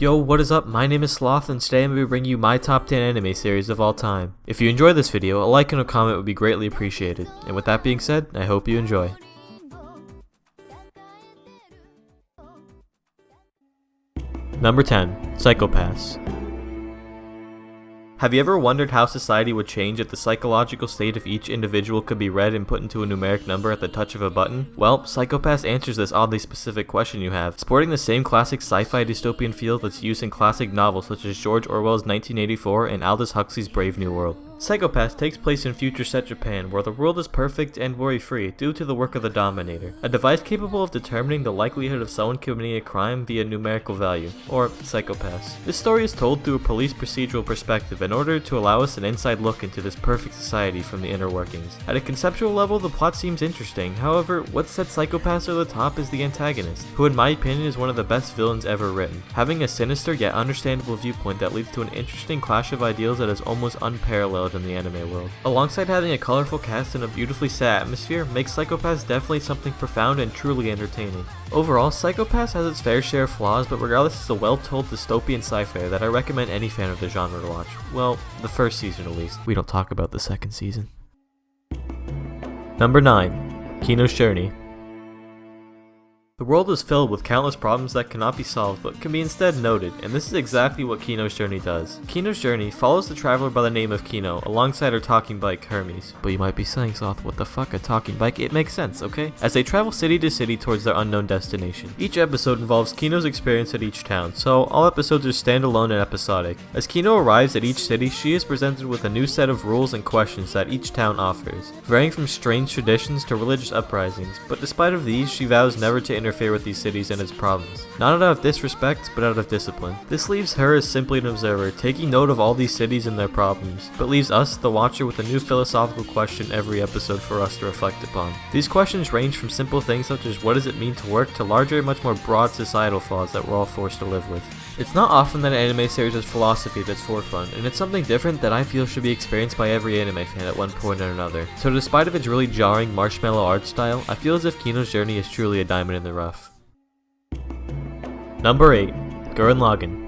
Yo, what is up? My name is Sloth, and today I'm going to bring you my top 10 anime series of all time. If you enjoyed this video, a like and a comment would be greatly appreciated. And with that being said, I hope you enjoy. Number 10. Psychopaths. Have you ever wondered how society would change if the psychological state of each individual could be read and put into a numeric number at the touch of a button? Well, Psychopaths answers this oddly specific question you have, sporting the same classic sci-fi dystopian feel that's used in classic novels such as George Orwell's 1984 and Aldous Huxley's Brave New World. Psychopaths takes place in future set Japan, where the world is perfect and worry-free due to the work of the Dominator, a device capable of determining the likelihood of someone committing a crime via numerical value, or psychopaths. This story is told through a police procedural perspective in order to allow us an inside look into this perfect society from the inner workings. At a conceptual level, the plot seems interesting, however, what sets psychopaths over the top is the antagonist, who in my opinion is one of the best villains ever written, having a sinister yet understandable viewpoint that leads to an interesting clash of ideals that is almost unparalleled in the anime world. Alongside having a colorful cast and a beautifully set atmosphere, makes Psychopaths definitely something profound and truly entertaining. Overall, Psychopaths has its fair share of flaws, but regardless it's a well-told dystopian sci-fi that I recommend any fan of the genre to watch. Well, the first season at least. We don't talk about the second season. Number 9. Kinos Journey. The world is filled with countless problems that cannot be solved but can be instead noted, and this is exactly what Kinos Journey does. Kinos Journey follows the traveler by the name of Kino alongside her talking bike Hermes. But you might be saying, Sloth, what the fuck, a talking bike? It makes sense, okay? As they travel city to city towards their unknown destination. Each episode involves Kino's experience at each town, so all episodes are standalone and episodic. As Kino arrives at each city, she is presented with a new set of rules and questions that each town offers, varying from strange traditions to religious uprisings, but despite of these, she vows never to interfere with these cities and its problems. Not out of disrespect, but out of discipline. This leaves her as simply an observer, taking note of all these cities and their problems, but leaves us, the watcher, with a new philosophical question every episode for us to reflect upon. These questions range from simple things such as what does it mean to work to larger, much more broad societal flaws that we're all forced to live with. It's not often that an anime series has philosophy at its forefront, and it's something different that I feel should be experienced by every anime fan at one point or another. So despite of its really jarring marshmallow art style, I feel as if Kinos Journey is truly a diamond in the rough. Number 8. Gurren Lagann.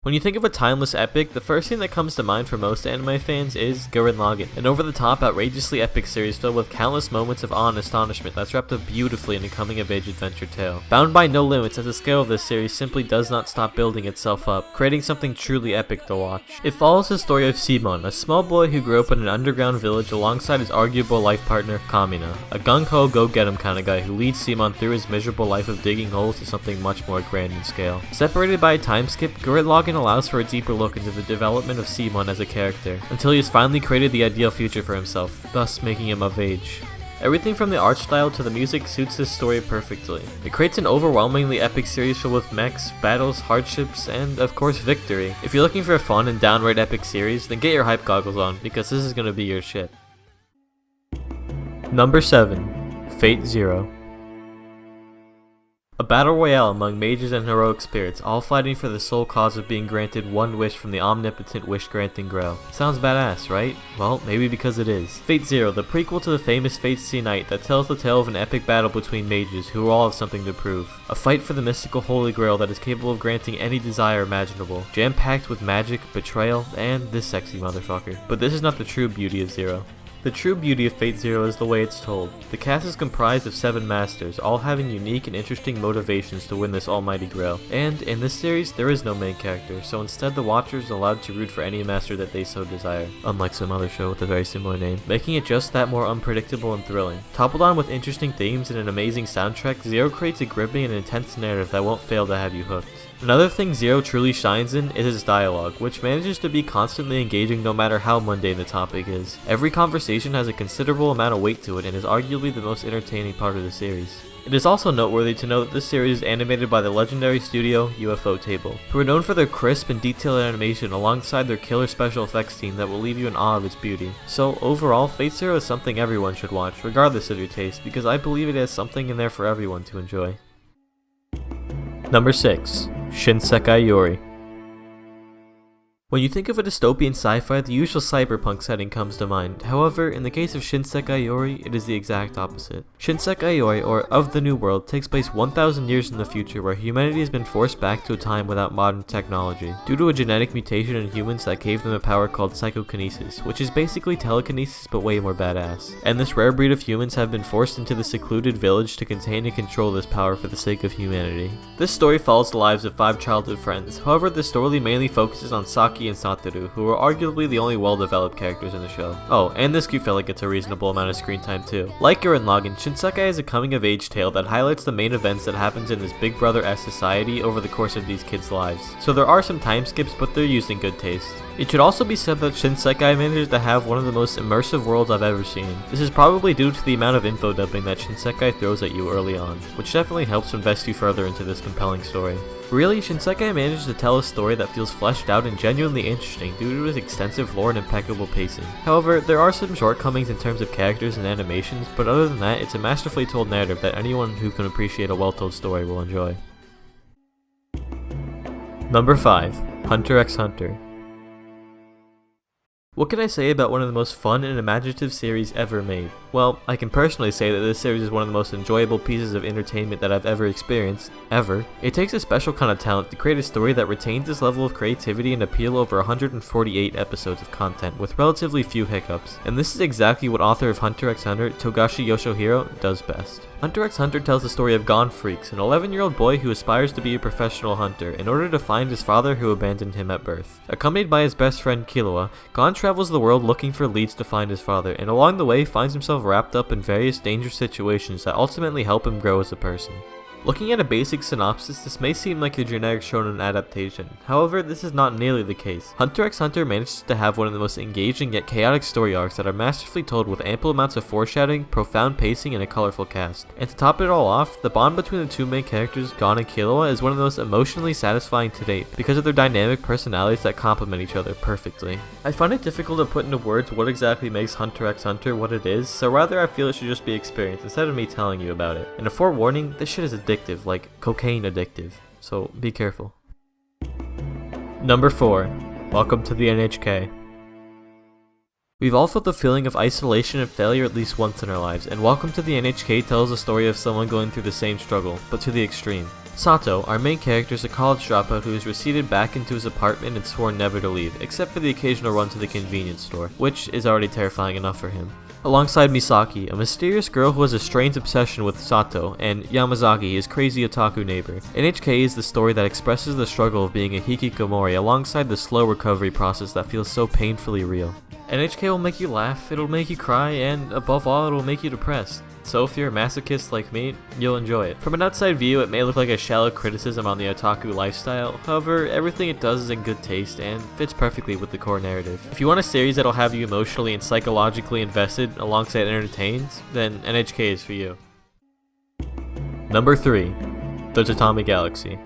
When you think of a timeless epic, the first thing that comes to mind for most anime fans is Gurren Lagann, an over-the-top, outrageously epic series filled with countless moments of awe and astonishment that's wrapped up beautifully in a coming-of-age adventure tale. Bound by no limits, as the scale of this series simply does not stop building itself up, creating something truly epic to watch. It follows the story of Simon, a small boy who grew up in an underground village alongside his arguable life partner, Kamina, a gung-ho go-get-em kind of guy who leads Simon through his miserable life of digging holes to something much more grand in scale. Separated by a time skip, Gurren Lagann allows for a deeper look into the development of Simon as a character, until he has finally created the ideal future for himself, thus making him of age. Everything from the art style to the music suits this story perfectly. It creates an overwhelmingly epic series filled with mechs, battles, hardships, and of course victory. If you're looking for a fun and downright epic series, then get your hype goggles on, because this is gonna be your shit. Number 7. FateZero. A battle royale among mages and heroic spirits, all fighting for the sole cause of being granted one wish from the omnipotent wish-granting Grail. Sounds badass, right? Well, maybe because it is. FateZero, the prequel to the famous Fate Night that tells the tale of an epic battle between mages who all have something to prove. A fight for the mystical Holy Grail that is capable of granting any desire imaginable, jam-packed with magic, betrayal, and this sexy motherfucker. But this is not the true beauty of Zero. The true beauty of FateZero is the way it's told. The cast is comprised of 7 masters, all having unique and interesting motivations to win this almighty grail. And in this series, there is no main character, so instead the watcher is allowed to root for any master that they so desire, unlike some other show with a very similar name, making it just that more unpredictable and thrilling. Toppled on with interesting themes and an amazing soundtrack, Zero creates a gripping and intense narrative that won't fail to have you hooked. Another thing Zero truly shines in is his dialogue, which manages to be constantly engaging no matter how mundane the topic is. Every conversation has a considerable amount of weight to it and is arguably the most entertaining part of the series. It is also noteworthy to note that this series is animated by the legendary studio UFO Table, who are known for their crisp and detailed animation alongside their killer special effects team that will leave you in awe of its beauty. So overall, FateZero is something everyone should watch, regardless of your taste, because I believe it has something in there for everyone to enjoy. Number 6. Shinsekai Yuri. When you think of a dystopian sci-fi, the usual cyberpunk setting comes to mind. However, in the case of Shinsekai Yuri, it is the exact opposite. Shinsekai Yuri, or Of the New World, takes place 1,000 years in the future where humanity has been forced back to a time without modern technology, due to a genetic mutation in humans that gave them a power called psychokinesis, which is basically telekinesis but way more badass. And this rare breed of humans have been forced into the secluded village to contain and control this power for the sake of humanity. This story follows the lives of 5 childhood friends. However, the story mainly focuses on Saki and Satoru, who are arguably the only well-developed characters in the show. Oh, and this cute fella gets a reasonable amount of screen time too. Like Gurren Lagann, Shinsekai is a coming-of-age tale that highlights the main events that happens in this Big Brother-esque society over the course of these kids' lives. So there are some time skips, but they're used in good taste. It should also be said that Shinsekai manages to have one of the most immersive worlds I've ever seen. This is probably due to the amount of info dumping that Shinsekai throws at you early on, which definitely helps invest you further into this compelling story. Really, Shinsekai manages to tell a story that feels fleshed out and genuinely interesting due to its extensive lore and impeccable pacing. However, there are some shortcomings in terms of characters and animations, but other than that, it's a masterfully told narrative that anyone who can appreciate a well-told story will enjoy. Number 5. Hunter x Hunter. What can I say about one of the most fun and imaginative series ever made? Well, I can personally say that this series is one of the most enjoyable pieces of entertainment that I've ever experienced, ever. It takes a special kind of talent to create a story that retains this level of creativity and appeal over 148 episodes of content with relatively few hiccups. And this is exactly what author of Hunter x Hunter, Togashi Yoshihiro, does best. Hunter x Hunter tells the story of Gon Freaks, an 11-year-old boy who aspires to be a professional hunter in order to find his father who abandoned him at birth. Accompanied by his best friend Killua, Gon travels the world looking for leads to find his father, and along the way finds himself wrapped up in various dangerous situations that ultimately help him grow as a person. Looking at a basic synopsis, this may seem like a generic shonen adaptation. However, this is not nearly the case. Hunter x Hunter manages to have one of the most engaging yet chaotic story arcs that are masterfully told with ample amounts of foreshadowing, profound pacing, and a colorful cast. And to top it all off, the bond between the two main characters, Gon and Killua, is one of the most emotionally satisfying to date because of their dynamic personalities that complement each other perfectly. I find it difficult to put into words what exactly makes Hunter x Hunter what it is, so rather I feel it should just be experienced instead of me telling you about it. And a forewarning, this shit is addictive. Like cocaine addictive, so be careful. Number 4. Welcome to the N.H.K. We've all felt the feeling of isolation and failure at least once in our lives, and Welcome to the N.H.K. tells the story of someone going through the same struggle, but to the extreme. Sato, our main character, is a college dropout who is receded back into his apartment and sworn never to leave, except for the occasional run to the convenience store, which is already terrifying enough for him. Alongside Misaki, a mysterious girl who has a strange obsession with Sato, and Yamazaki, his crazy otaku neighbor. N.H.K. is the story that expresses the struggle of being a hikikomori alongside the slow recovery process that feels so painfully real. N.H.K. will make you laugh, it'll make you cry, and above all, it'll make you depressed. So if you're a masochist like me, you'll enjoy it. From an outside view, it may look like a shallow criticism on the otaku lifestyle, however, everything it does is in good taste and fits perfectly with the core narrative. If you want a series that'll have you emotionally and psychologically invested alongside entertained, then N.H.K. is for you. Number 3. The Tatami Galaxy.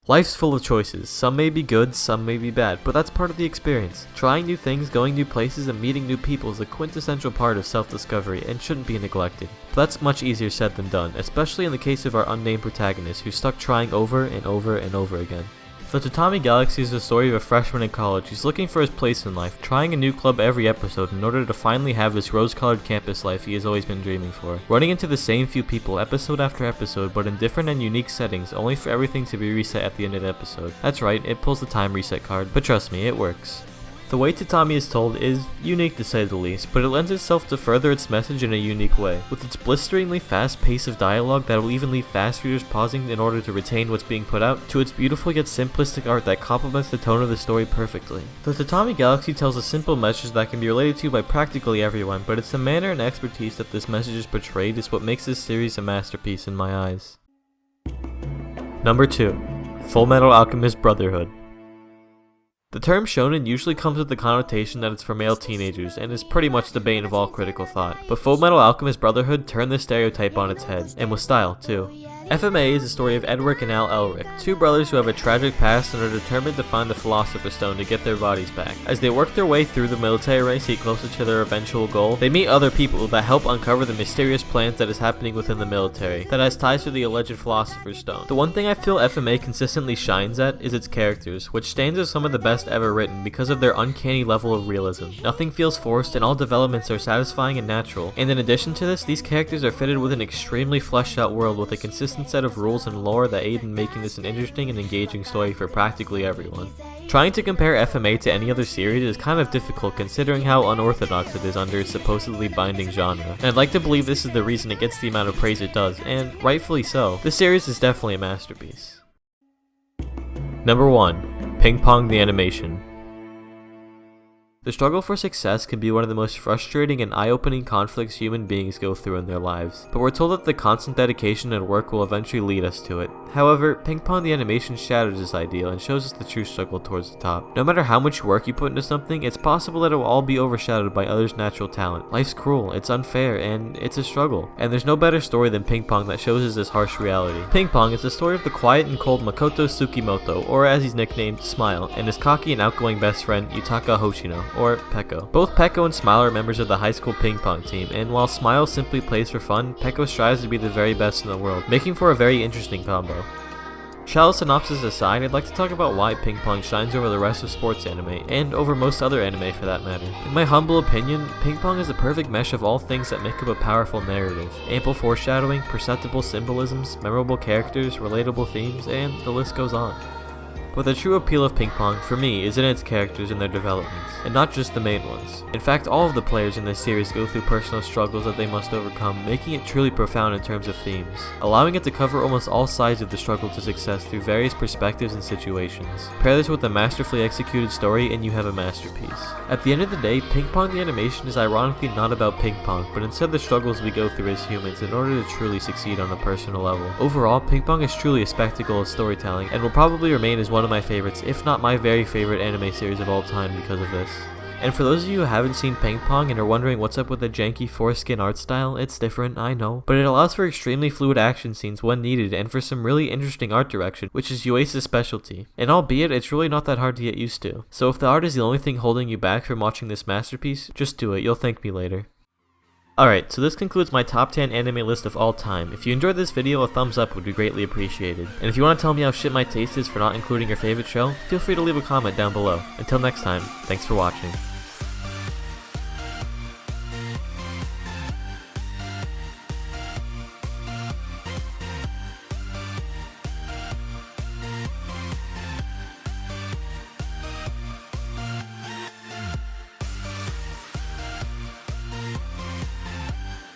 Life's full of choices. Some may be good, some may be bad, but that's part of the experience. Trying new things, going new places, and meeting new people is a quintessential part of self-discovery and shouldn't be neglected. But that's much easier said than done, especially in the case of our unnamed protagonist who's stuck trying over and over and over again. The Tatami Galaxy is the story of a freshman in college who's looking for his place in life, trying a new club every episode in order to finally have this rose-colored campus life he has always been dreaming for. Running into the same few people episode after episode, but in different and unique settings, only for everything to be reset at the end of the episode. That's right, it pulls the time reset card, but trust me, it works. The way Tatami is told is unique to say the least, but it lends itself to further its message in a unique way, with its blisteringly fast pace of dialogue that will even leave fast readers pausing in order to retain what's being put out, to its beautiful yet simplistic art that complements the tone of the story perfectly. The Tatami Galaxy tells a simple message that can be related to by practically everyone, but it's the manner and expertise that this message is portrayed is what makes this series a masterpiece in my eyes. Number 2. Fullmetal Alchemist Brotherhood. The term shonen usually comes with the connotation that it's for male teenagers, and is pretty much the bane of all critical thought. But Fullmetal Alchemist Brotherhood turned this stereotype on its head, and with style, too. FMA is the story of Edric and Al Elric, two brothers who have a tragic past and are determined to find the Philosopher's Stone to get their bodies back. As they work their way through the military race to get closer to their eventual goal, they meet other people that help uncover the mysterious plans that is happening within the military that has ties to the alleged Philosopher's Stone. The one thing I feel FMA consistently shines at is its characters, which stands as some of the best ever written because of their uncanny level of realism. Nothing feels forced and all developments are satisfying and natural, and in addition to this, these characters are fitted with an extremely fleshed out world with a consistent set of rules and lore that aid in making this an interesting and engaging story for practically everyone. Trying to compare FMA to any other series is kind of difficult considering how unorthodox it is under its supposedly binding genre, and I'd like to believe this is the reason it gets the amount of praise it does, and rightfully so. This series is definitely a masterpiece. Number 1. Ping Pong the Animation. The struggle for success can be one of the most frustrating and eye-opening conflicts human beings go through in their lives, but we're told that the constant dedication and work will eventually lead us to it. However, Ping Pong the Animation shatters this ideal and shows us the true struggle towards the top. No matter how much work you put into something, it's possible that it will all be overshadowed by others' natural talent. Life's cruel, it's unfair, and it's a struggle. And there's no better story than Ping Pong that shows us this harsh reality. Ping Pong is the story of the quiet and cold Makoto Tsukimoto, or as he's nicknamed, Smile, and his cocky and outgoing best friend, Yutaka Hoshino, or Peko. Both Peko and Smile are members of the high school ping pong team, and while Smile simply plays for fun, Peko strives to be the very best in the world, making for a very interesting combo. Shallow synopsis aside, I'd like to talk about why Ping Pong shines over the rest of sports anime, and over most other anime for that matter. In my humble opinion, Ping Pong is the perfect mesh of all things that make up a powerful narrative. Ample foreshadowing, perceptible symbolisms, memorable characters, relatable themes, and the list goes on. But the true appeal of Ping Pong, for me, is in its characters and their developments, and not just the main ones. In fact, all of the players in this series go through personal struggles that they must overcome, making it truly profound in terms of themes, allowing it to cover almost all sides of the struggle to success through various perspectives and situations. Pair this with a masterfully executed story and you have a masterpiece. At the end of the day, Ping Pong the Animation is ironically not about ping pong, but instead the struggles we go through as humans in order to truly succeed on a personal level. Overall, Ping Pong is truly a spectacle of storytelling, and will probably remain as one of my favorites, if not my very favorite anime series of all time because of this. And for those of you who haven't seen Ping Pong and are wondering what's up with the janky foreskin art style, it's different, I know, but it allows for extremely fluid action scenes when needed and for some really interesting art direction, which is Yuasa's specialty. And albeit, it's really not that hard to get used to. So if the art is the only thing holding you back from watching this masterpiece, just do it, you'll thank me later. Alright, so this concludes my top 10 anime list of all time. If you enjoyed this video, a thumbs up would be greatly appreciated. And if you want to tell me how shit my taste is for not including your favorite show, feel free to leave a comment down below. Until next time, thanks for watching.